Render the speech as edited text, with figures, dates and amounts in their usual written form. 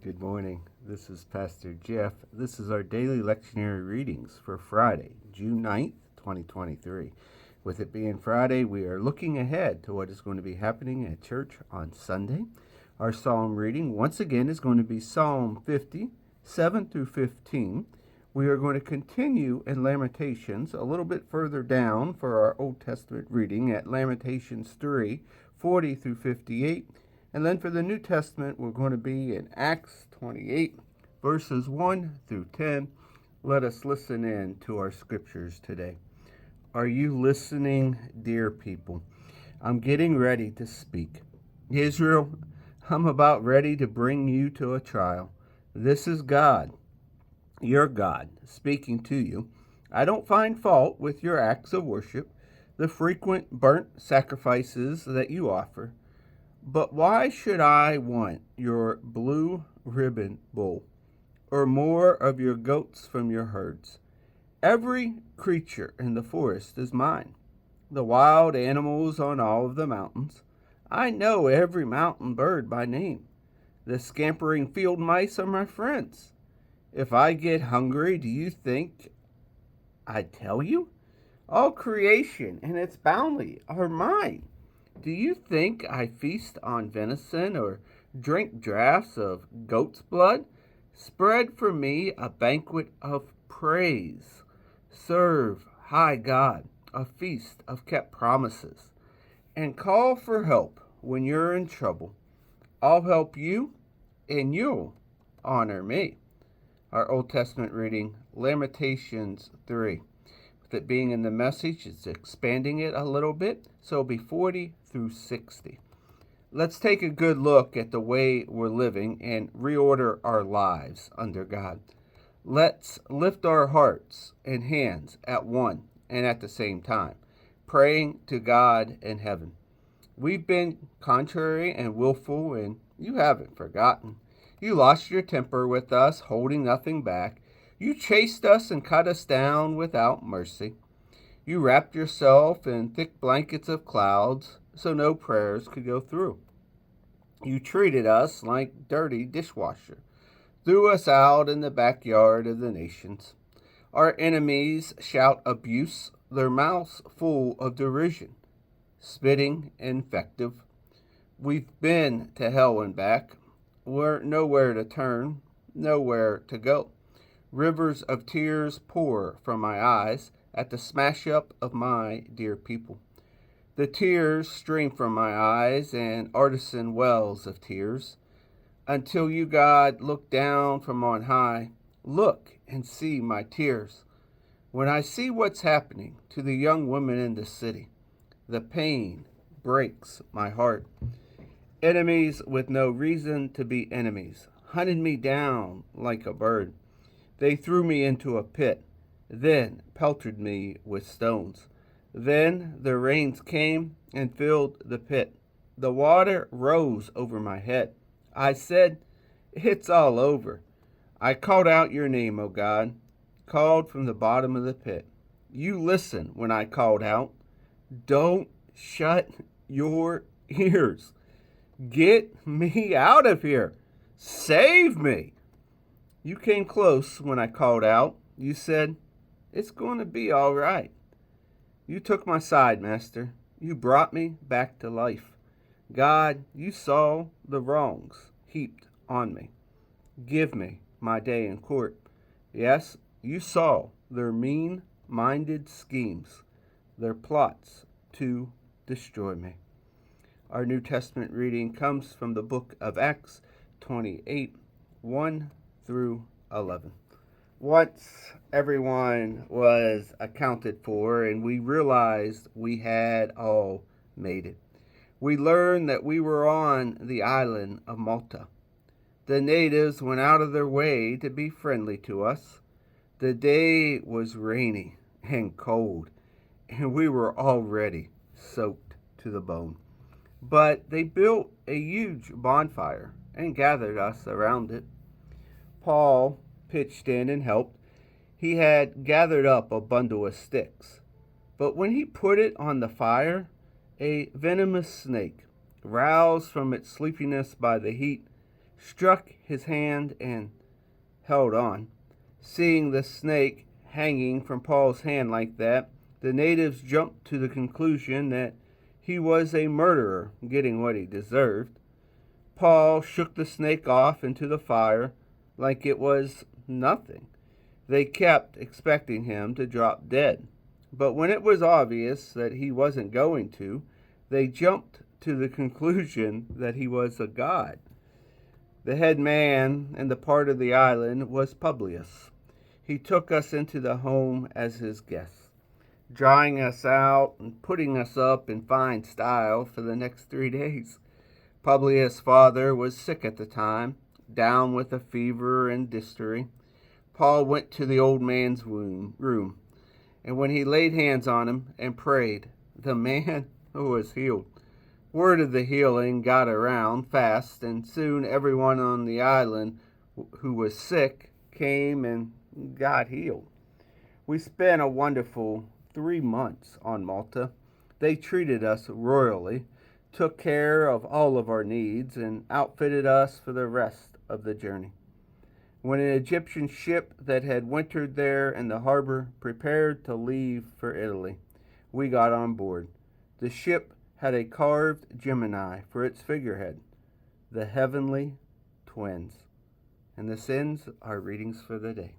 Good morning. This is Pastor Jeff. This is our daily lectionary readings for Friday, June 9th, 2023. With it being Friday, we are looking ahead to what is going to be happening at church on Sunday. Our psalm reading, once again, is going to be Psalm 50, 7 through 15. We are going to continue in Lamentations a little bit further down for our Old Testament reading at Lamentations 3, 40 through 58. And then for the New Testament, we're going to be in Acts 28, verses 1 through 10. Let us listen in to our scriptures today. Are you listening, dear people? I'm getting ready to speak. Israel, I'm about ready to bring you to a trial. This is God, your God, speaking to you. I don't find fault with your acts of worship, the frequent burnt sacrifices that you offer. But why should I want your blue ribbon bull, or more of your goats from your herds? Every creature in the forest is mine, the wild animals on all of the mountains. I know every mountain bird by name. The scampering field mice are my friends. If I get hungry, do you think I'd tell you? All creation and its bounty are mine. Do you think I feast on venison or drink draughts of goat's blood? Spread for me a banquet of praise. Serve, high God, a feast of kept promises. And call for help when you're in trouble. I'll help you, and you'll honor me. Our Old Testament reading, Lamentations 3. That being in the Message, it's expanding it a little bit, so it'll be 40 through 60. Let's take a good look at the way we're living and reorder our lives under God. Let's lift our hearts and hands at one and at the same time, praying to God in heaven. We've been contrary and willful, and you haven't forgotten. You lost your temper with us, holding nothing back. You chased us and cut us down without mercy. You wrapped yourself in thick blankets of clouds so no prayers could go through. You treated us like dirty dishwasher, threw us out in the backyard of the nations. Our enemies shout abuse, their mouths full of derision, spitting invective. We've been to hell and back. We're nowhere to turn, nowhere to go. Rivers of tears pour from my eyes at the smash up of my dear people. The tears stream from my eyes and artisan wells of tears, until you, God, look down from on high. Look and see my tears. When I see what's happening to the young women in the city, the pain breaks my heart. Enemies with no reason to be enemies hunted me down like a bird. They threw me into a pit, then pelted me with stones. Then the rains came and filled the pit. The water rose over my head. I said, it's all over. I called out your name, O God, called from the bottom of the pit. You listened when I called out. Don't shut your ears. Get me out of here. Save me. You came close when I called out. You said, it's going to be all right. You took my side, Master. You brought me back to life. God, you saw the wrongs heaped on me. Give me my day in court. Yes, you saw their mean-minded schemes, their plots to destroy me. Our New Testament reading comes from the book of Acts 28, 1 through 11. Once everyone was accounted for and we realized we had all made it. We learned that we were on the island of Malta. The natives went out of their way to be friendly to us. The day was rainy and cold, and we were already soaked to the bone. But they built a huge bonfire and gathered us around it. Paul pitched in and helped. He had gathered up a bundle of sticks, but when he put it on the fire, a venomous snake, roused from its sleepiness by the heat, struck his hand and held on. Seeing the snake hanging from Paul's hand like that, the natives jumped to the conclusion that he was a murderer, getting what he deserved. Paul shook the snake off into the fire like it was nothing. They kept expecting him to drop dead. But when it was obvious that he wasn't going to, they jumped to the conclusion that he was a god. The head man in the part of the island was Publius. He took us into the home as his guest, drying us out and putting us up in fine style for the next 3 days. Publius' father was sick at the time, down with a fever and dysentery. Paul went to the old man's room, and when he laid hands on him and prayed, the man was healed. Word of the healing got around fast, and soon everyone on the island who was sick came and got healed. We spent a wonderful 3 months on Malta. They treated us royally, took care of all of our needs, and outfitted us for the rest of the journey. When an Egyptian ship that had wintered there in the harbor prepared to leave for Italy, we got on board. The ship had a carved Gemini for its figurehead, the heavenly twins. And this ends our readings for the day.